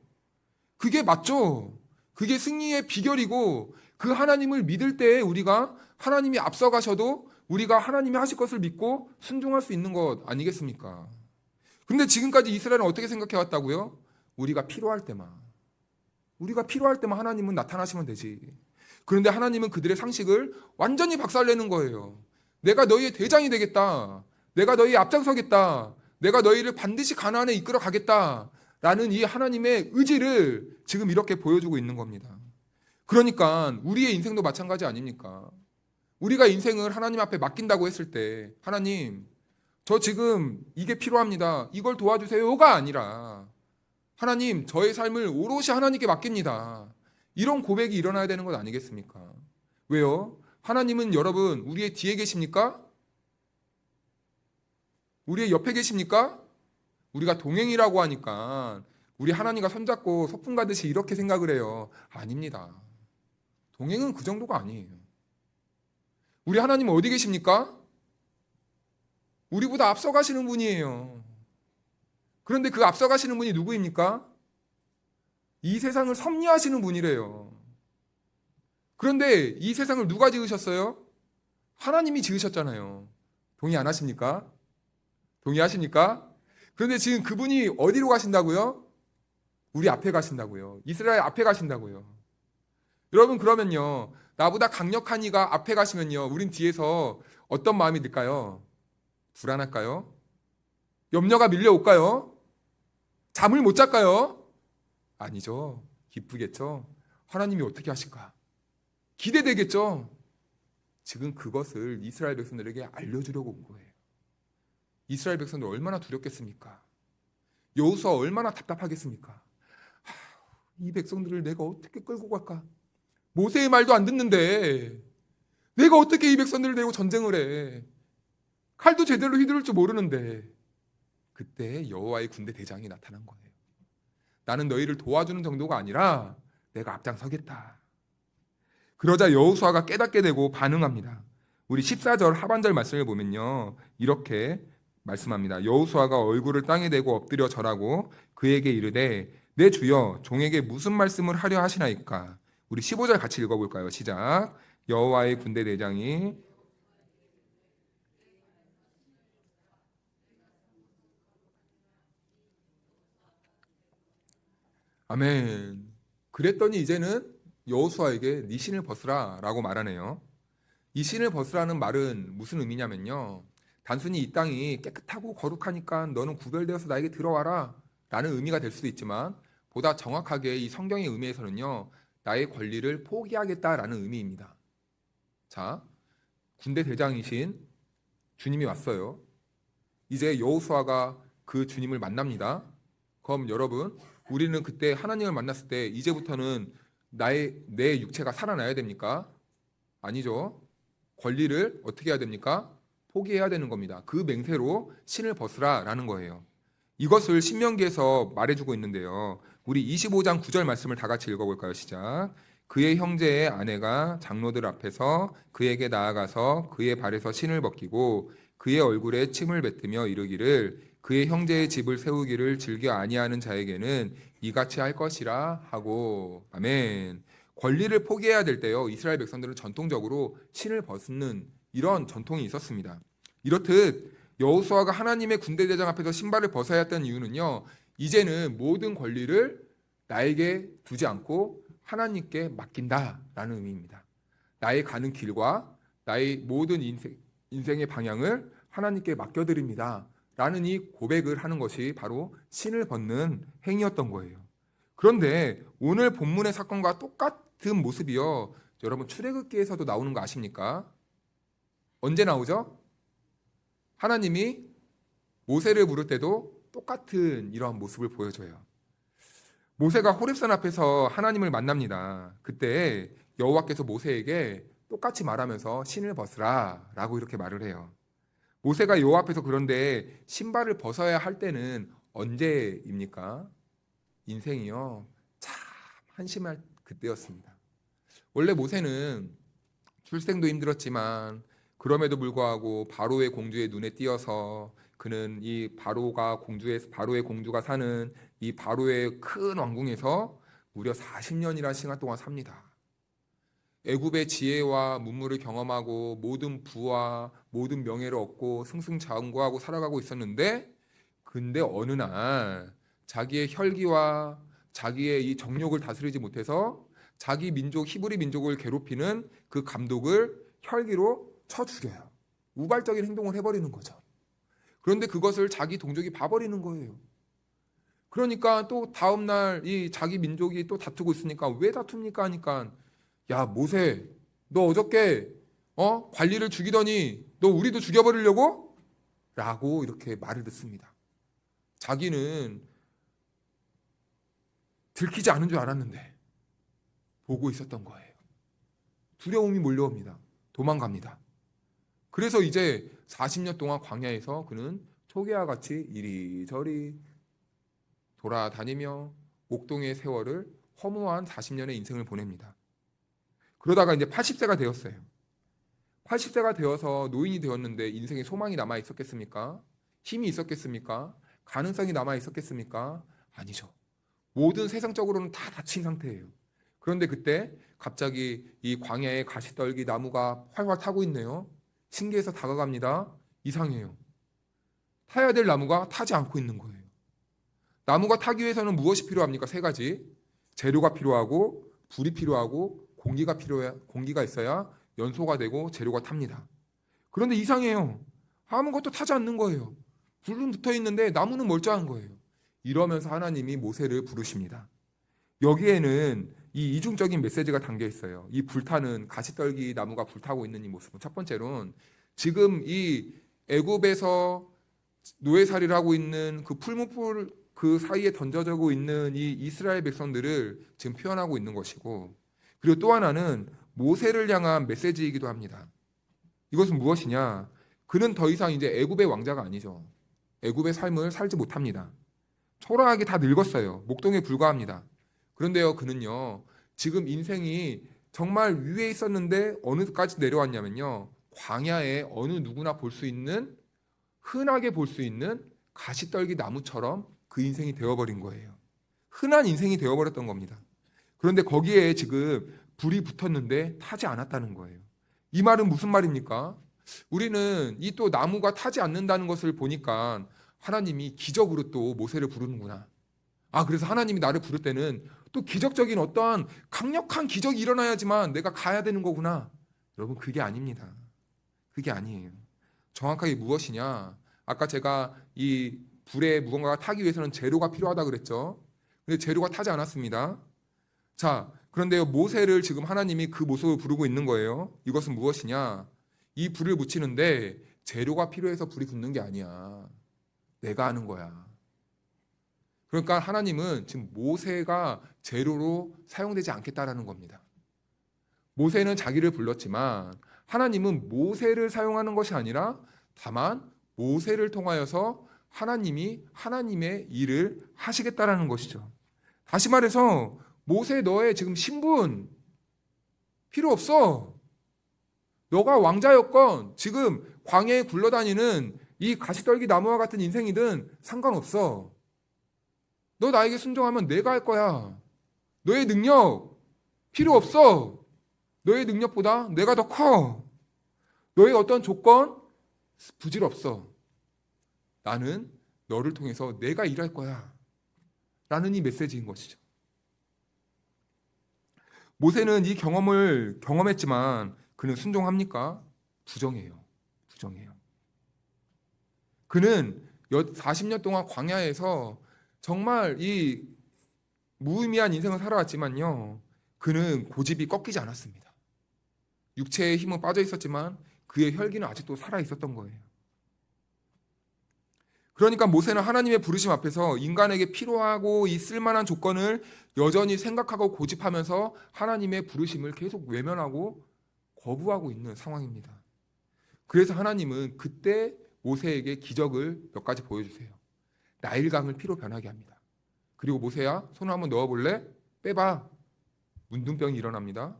그게 맞죠. 그게 승리의 비결이고 그 하나님을 믿을 때에 우리가 하나님이 앞서가셔도 우리가 하나님이 하실 것을 믿고 순종할 수 있는 것 아니겠습니까? 근데 지금까지 이스라엘은 어떻게 생각해 왔다고요? 우리가 필요할 때만 하나님은 나타나시면 되지. 그런데 하나님은 그들의 상식을 완전히 박살내는 거예요. 내가 너희의 대장이 되겠다. 내가 너희의 앞장서겠다. 내가 너희를 반드시 가나안에 이끌어 가겠다. 라는 이 하나님의 의지를 지금 이렇게 보여주고 있는 겁니다. 그러니까 우리의 인생도 마찬가지 아닙니까? 우리가 인생을 하나님 앞에 맡긴다고 했을 때 하나님, 저 지금 이게 필요합니다. 이걸 도와주세요가 아니라 하나님, 저의 삶을 오롯이 하나님께 맡깁니다. 이런 고백이 일어나야 되는 것 아니겠습니까? 왜요? 하나님은 여러분 우리의 뒤에 계십니까? 우리의 옆에 계십니까? 우리가 동행이라고 하니까 우리 하나님과 손잡고 소풍 가듯이 이렇게 생각을 해요. 아닙니다. 동행은 그 정도가 아니에요. 우리 하나님은 어디 계십니까? 우리보다 앞서가시는 분이에요. 그런데 그 앞서가시는 분이 누구입니까? 이 세상을 섭리하시는 분이래요. 그런데 이 세상을 누가 지으셨어요? 하나님이 지으셨잖아요. 동의 안 하십니까? 동의하십니까? 그런데 지금 그분이 어디로 가신다고요? 우리 앞에 가신다고요. 이스라엘 앞에 가신다고요. 여러분 그러면요, 나보다 강력한 이가 앞에 가시면요, 우린 뒤에서 어떤 마음이 들까요? 불안할까요? 염려가 밀려올까요? 잠을 못 잤까요? 아니죠. 기쁘겠죠. 하나님이 어떻게 하실까? 기대되겠죠. 지금 그것을 이스라엘 백성들에게 알려주려고 온 거예요. 이스라엘 백성들 얼마나 두렵겠습니까? 여호수아 얼마나 답답하겠습니까? 이 백성들을 내가 어떻게 끌고 갈까? 모세의 말도 안 듣는데 내가 어떻게 이 백성들을 데리고 전쟁을 해? 칼도 제대로 휘두를 줄 모르는데. 그때 여호와의 군대 대장이 나타난 거예요. 나는 너희를 도와주는 정도가 아니라 내가 앞장서겠다. 그러자 여호수아가 깨닫게 되고 반응합니다. 우리 14절 하반절 말씀을 보면요, 이렇게 말씀합니다. 여호수아가 얼굴을 땅에 대고 엎드려 절하고 그에게 이르되 내 주여 종에게 무슨 말씀을 하려 하시나이까? 우리 15절 같이 읽어볼까요? 시작. 여호와의 군대 대장이 아멘. 그랬더니 이제는 여호수아에게 네 신을 벗으라 라고 말하네요. 이 신을 벗으라는 말은 무슨 의미냐면요, 단순히 이 땅이 깨끗하고 거룩하니까 너는 구별되어서 나에게 들어와라 라는 의미가 될 수도 있지만, 보다 정확하게 이 성경의 의미에서는요, 나의 권리를 포기하겠다라는 의미입니다. 자, 군대 대장이신 주님이 왔어요. 이제 여호수아가 그 주님을 만납니다. 그럼 여러분, 우리는 그때 하나님을 만났을 때 이제부터는 내 육체가 살아나야 됩니까? 아니죠. 권리를 어떻게 해야 됩니까? 포기해야 되는 겁니다. 그 맹세로 신을 벗으라라는 거예요. 이것을 신명기에서 말해주고 있는데요. 우리 25장 9절 말씀을 다 같이 읽어볼까요? 시작. 그의 형제의 아내가 장로들 앞에서 그에게 나아가서 그의 발에서 신을 벗기고 그의 얼굴에 침을 뱉으며 이르기를 그의 형제의 집을 세우기를 즐겨 아니하는 자에게는 이같이 할 것이라 하고. 아멘. 권리를 포기해야 될 때요, 이스라엘 백성들은 전통적으로 신을 벗는 이런 전통이 있었습니다. 이렇듯 여호수아가 하나님의 군대 대장 앞에서 신발을 벗어야 했던 이유는요, 이제는 모든 권리를 나에게 두지 않고 하나님께 맡긴다라는 의미입니다. 나의 가는 길과 나의 모든 인생의 방향을 하나님께 맡겨드립니다 라는 이 고백을 하는 것이 바로 신을 벗는 행위였던 거예요. 그런데 오늘 본문의 사건과 똑같은 모습이요, 여러분 출애굽기에서도 나오는 거 아십니까? 언제 나오죠? 하나님이 모세를 부를 때도 똑같은 이러한 모습을 보여줘요. 모세가 호렙산 앞에서 하나님을 만납니다. 그때 여호와께서 모세에게 똑같이 말하면서 신을 벗으라 라고 이렇게 말을 해요. 모세가 여호와 앞에서 그런데 신발을 벗어야 할 때는 언제입니까? 인생이요, 참 한심할 그때였습니다. 원래 모세는 출생도 힘들었지만 그럼에도 불구하고 바로의 공주의 눈에 띄어서 그는 이 바로의 공주가 사는 이 바로의 큰 왕궁에서 무려 40년이라는 시간 동안 삽니다. 애굽의 지혜와 문물을 경험하고 모든 부와 모든 명예를 얻고 승승장구하고 살아가고 있었는데, 근데 어느 날 자기의 혈기와 자기의 이 정욕을 다스리지 못해서 자기 민족 히브리 민족을 괴롭히는 그 감독을 혈기로 쳐 죽여요. 우발적인 행동을 해버리는 거죠. 그런데 그것을 자기 동족이 봐버리는 거예요. 그러니까 또 다음날 이 자기 민족이 또 다투고 있으니까 왜 다툽니까 하니까, 야 모세, 너 어저께 관리를 죽이더니 너 우리도 죽여버리려고? 라고 이렇게 말을 듣습니다. 자기는 들키지 않은 줄 알았는데 보고 있었던 거예요. 두려움이 몰려옵니다. 도망갑니다. 그래서 이제 40년 동안 광야에서 그는 초기와 같이 이리저리 돌아다니며 옥동의 세월을 허무한 40년의 인생을 보냅니다. 그러다가 이제 80세가 되었어요. 80세가 되어서 노인이 되었는데 인생에 소망이 남아 있었겠습니까? 힘이 있었겠습니까? 가능성이 남아 있었겠습니까? 아니죠. 모든 세상적으로는 다 다친 상태예요. 그런데 그때 갑자기 이 광야에 가시떨기 나무가 활활 타고 있네요. 신기해서 다가갑니다. 이상해요. 타야 될 나무가 타지 않고 있는 거예요. 나무가 타기 위해서는 무엇이 필요합니까? 세 가지. 재료가 필요하고, 불이 필요하고, 공기가 있어야 연소가 되고 재료가 탑니다. 그런데 이상해요. 아무것도 타지 않는 거예요. 불은 붙어 있는데 나무는 멀쩡한 거예요. 이러면서 하나님이 모세를 부르십니다. 여기에는 이 이중적인 메시지가 담겨 있어요. 이 불타는 가시떨기 나무가 불타고 있는 이 모습은, 첫 번째로는 지금 이 애굽에서 노예살이를 하고 있는 그 풀무불 그 사이에 던져지고 있는 이 이스라엘 백성들을 지금 표현하고 있는 것이고, 그리고 또 하나는 모세를 향한 메시지이기도 합니다. 이것은 무엇이냐? 그는 더 이상 이제 애굽의 왕자가 아니죠. 애굽의 삶을 살지 못합니다. 초라하게 다 늙었어요. 목동에 불과합니다. 그런데요, 그는요, 지금 인생이 정말 위에 있었는데 어느까지 내려왔냐면요, 광야에 어느 누구나 볼 수 있는, 흔하게 볼 수 있는 가시떨기 나무처럼 그 인생이 되어버린 거예요. 흔한 인생이 되어버렸던 겁니다. 그런데 거기에 지금 불이 붙었는데 타지 않았다는 거예요. 이 말은 무슨 말입니까? 우리는 이 또 나무가 타지 않는다는 것을 보니까 하나님이 기적으로 또 모세를 부르는구나. 그래서 하나님이 나를 부를 때는 또 기적적인 어떠한 강력한 기적이 일어나야지만 내가 가야 되는 거구나. 여러분, 그게 아닙니다. 그게 아니에요. 정확하게 무엇이냐? 아까 제가 이 불에 무언가가 타기 위해서는 재료가 필요하다 그랬죠. 근데 재료가 타지 않았습니다. 자, 그런데요, 모세를 지금 하나님이 그 모습을 부르고 있는 거예요. 이것은 무엇이냐? 이 불을 붙이는데 재료가 필요해서 불이 붙는 게 아니야. 내가 하는 거야. 그러니까 하나님은 지금 모세가 재료로 사용되지 않겠다라는 겁니다. 모세는 자기를 불렀지만 하나님은 모세를 사용하는 것이 아니라 다만 모세를 통하여서 하나님이 하나님의 일을 하시겠다라는 것이죠. 다시 말해서 모세, 너의 지금 신분 필요 없어. 너가 왕자였건 지금 광야에 굴러다니는 이 가시떨기 나무와 같은 인생이든 상관없어. 너 나에게 순종하면 내가 할 거야. 너의 능력 필요 없어. 너의 능력보다 내가 더 커. 너의 어떤 조건 부질 없어. 나는 너를 통해서 내가 일할 거야. 라는 이 메시지인 것이죠. 모세는 이 경험을 경험했지만 그는 순종합니까? 부정해요. 부정해요. 그는 40년 동안 광야에서 정말 이 무의미한 인생을 살아왔지만요, 그는 고집이 꺾이지 않았습니다. 육체의 힘은 빠져 있었지만 그의 혈기는 아직도 살아 있었던 거예요. 그러니까 모세는 하나님의 부르심 앞에서 인간에게 필요하고 이 쓸만한 조건을 여전히 생각하고 고집하면서 하나님의 부르심을 계속 외면하고 거부하고 있는 상황입니다. 그래서 하나님은 그때 모세에게 기적을 몇 가지 보여주세요. 나일강을 피로 변하게 합니다. 그리고 모세야, 손을 한번 넣어볼래? 빼봐. 문둥병이 일어납니다.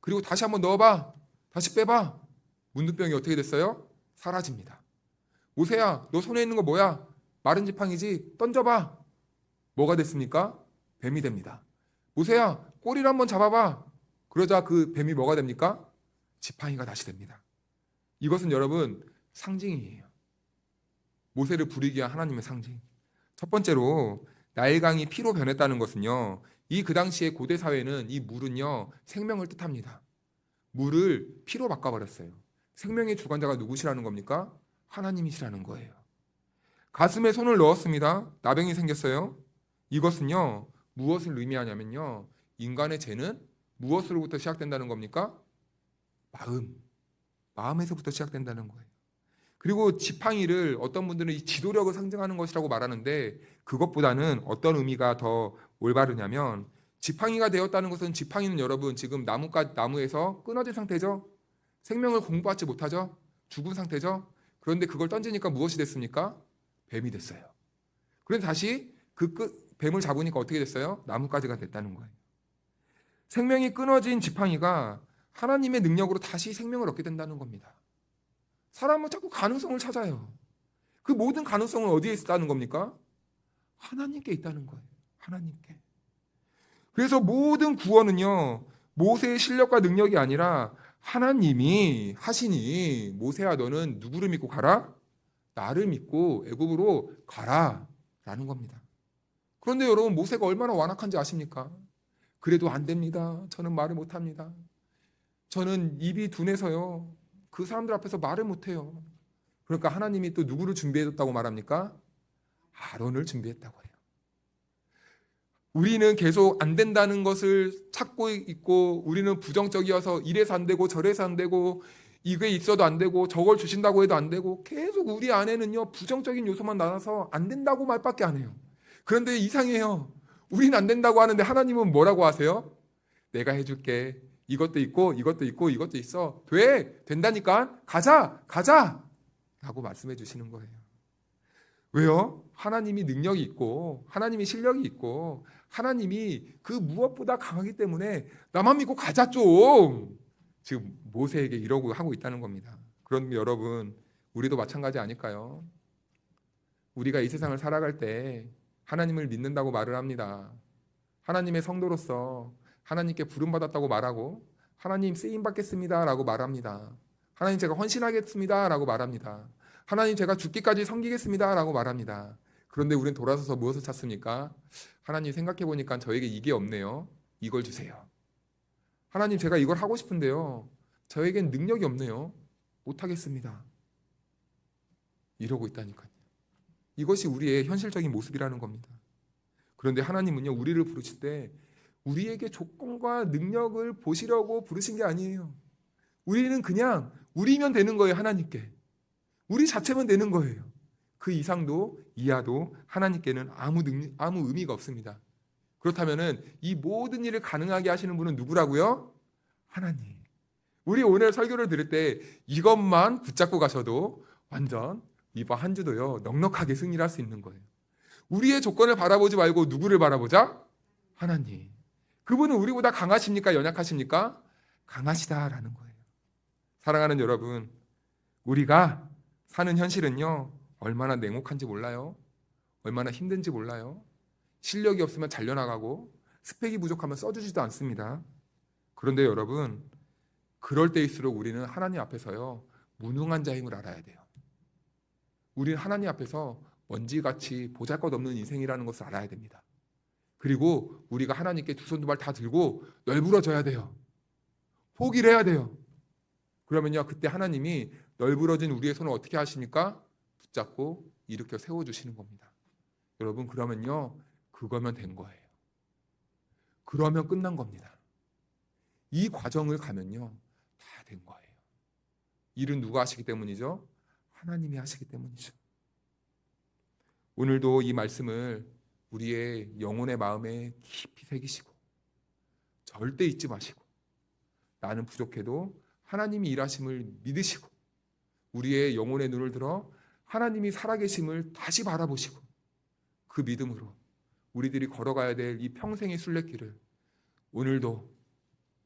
그리고 다시 한번 넣어봐. 다시 빼봐. 문둥병이 어떻게 됐어요? 사라집니다. 모세야, 너 손에 있는 거 뭐야? 마른 지팡이지? 던져봐. 뭐가 됐습니까? 뱀이 됩니다. 모세야, 꼬리를 한번 잡아봐. 그러자 그 뱀이 뭐가 됩니까? 지팡이가 다시 됩니다. 이것은 여러분 상징이에요. 모세를 부르기 위한 하나님의 상징. 첫 번째로 나일강이 피로 변했다는 것은요, 이 그 당시의 고대 사회는 이 물은요 생명을 뜻합니다. 물을 피로 바꿔버렸어요. 생명의 주관자가 누구시라는 겁니까? 하나님이시라는 거예요. 가슴에 손을 넣었습니다. 나병이 생겼어요. 이것은요 무엇을 의미하냐면요, 인간의 죄는 무엇으로부터 시작된다는 겁니까? 마음에서부터 시작된다는 거예요. 그리고 지팡이를 어떤 분들은 이 지도력을 상징하는 것이라고 말하는데, 그것보다는 어떤 의미가 더 올바르냐면, 지팡이가 되었다는 것은, 지팡이는 여러분 지금 나무에서 끊어진 상태죠. 생명을 공부하지 못하죠. 죽은 상태죠. 그런데 그걸 던지니까 무엇이 됐습니까? 뱀이 됐어요. 그런데 다시 뱀을 잡으니까 어떻게 됐어요? 나뭇가지가 됐다는 거예요. 생명이 끊어진 지팡이가 하나님의 능력으로 다시 생명을 얻게 된다는 겁니다. 사람은 자꾸 가능성을 찾아요. 그 모든 가능성은 어디에 있다는 겁니까? 하나님께 있다는 거예요. 하나님께. 그래서 모든 구원은요, 모세의 실력과 능력이 아니라 하나님이 하시니, 모세야 너는 누구를 믿고 가라? 나를 믿고 애굽으로 가라 라는 겁니다. 그런데 여러분, 모세가 얼마나 완악한지 아십니까? 그래도 안 됩니다. 저는 말을 못합니다. 저는 입이 둔해서요, 그 사람들 앞에서 말을 못해요. 그러니까 하나님이 또 누구를 준비해줬다고 말합니까? 아론을 준비했다고 해요. 우리는 계속 안 된다는 것을 찾고 있고, 우리는 부정적이어서 이래서 안 되고 저래서 안 되고, 이게 있어도 안 되고 저걸 주신다고 해도 안 되고, 계속 우리 안에는요 부정적인 요소만 나와서 안 된다고 말밖에 안 해요. 그런데 이상해요. 우리는 안 된다고 하는데 하나님은 뭐라고 하세요? 내가 해줄게. 이것도 있고 이것도 있고 이것도 있어. 된다니까. 가자 라고 말씀해 주시는 거예요. 왜요? 하나님이 능력이 있고 하나님이 실력이 있고 하나님이 그 무엇보다 강하기 때문에 나만 믿고 가자 좀. 지금 모세에게 이러고 하고 있다는 겁니다. 그럼 여러분, 우리도 마찬가지 아닐까요? 우리가 이 세상을 살아갈 때 하나님을 믿는다고 말을 합니다. 하나님의 성도로서 하나님께 부름받았다고 말하고, 하나님 쓰임 받겠습니다 라고 말합니다. 하나님 제가 헌신하겠습니다 라고 말합니다. 하나님 제가 죽기까지 섬기겠습니다 라고 말합니다. 그런데 우리는 돌아서서 무엇을 찾습니까? 하나님 생각해 보니까 저에게 이게 없네요. 이걸 주세요. 하나님 제가 이걸 하고 싶은데요, 저에겐 능력이 없네요. 못하겠습니다. 이러고 있다니까요. 이것이 우리의 현실적인 모습이라는 겁니다. 그런데 하나님은요, 우리를 부르실 때 우리에게 조건과 능력을 보시려고 부르신 게 아니에요. 우리는 그냥 우리면 되는 거예요. 하나님께 우리 자체면 되는 거예요. 그 이상도 이하도 하나님께는 아무 의미가 없습니다. 그렇다면은 이 모든 일을 가능하게 하시는 분은 누구라고요? 하나님. 우리 오늘 설교를 들을 때 이것만 붙잡고 가셔도 완전 이번 한 주도요 넉넉하게 승리를 할 수 있는 거예요. 우리의 조건을 바라보지 말고 누구를 바라보자? 하나님. 그분은 우리보다 강하십니까? 연약하십니까? 강하시다라는 거예요. 사랑하는 여러분, 우리가 사는 현실은요 얼마나 냉혹한지 몰라요. 얼마나 힘든지 몰라요. 실력이 없으면 잘려나가고 스펙이 부족하면 써주지도 않습니다. 그런데 여러분, 그럴 때일수록 우리는 하나님 앞에서요 무능한 자임을 알아야 돼요. 우리는 하나님 앞에서 먼지같이 보잘것없는 인생이라는 것을 알아야 됩니다. 그리고 우리가 하나님께 두 손 두 발 다 들고 널브러져야 돼요. 포기를 해야 돼요. 그러면요 그때 하나님이 널브러진 우리의 손을 어떻게 하십니까? 붙잡고 일으켜 세워주시는 겁니다. 여러분, 그러면요 그거면 된 거예요. 그러면 끝난 겁니다. 이 과정을 가면요 다 된 거예요. 일은 누가 하시기 때문이죠? 하나님이 하시기 때문이죠. 오늘도 이 말씀을 우리의 영혼의 마음에 깊이 새기시고 절대 잊지 마시고 나는 부족해도 하나님이 일하심을 믿으시고 우리의 영혼의 눈을 들어 하나님이 살아계심을 다시 바라보시고 그 믿음으로 우리들이 걸어가야 될 이 평생의 순례길을 오늘도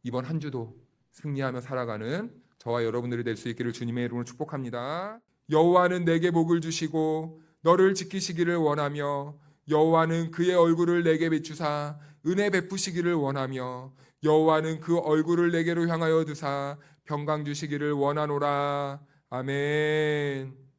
이번 한 주도 승리하며 살아가는 저와 여러분들이 될 수 있기를 주님의 이름으로 축복합니다. 여호와는 내게 복을 주시고 너를 지키시기를 원하며 여호와는 그의 얼굴을 내게 비추사 은혜 베푸시기를 원하며 여호와는 그 얼굴을 내게로 향하여 두사 평강 주시기를 원하노라. 아멘.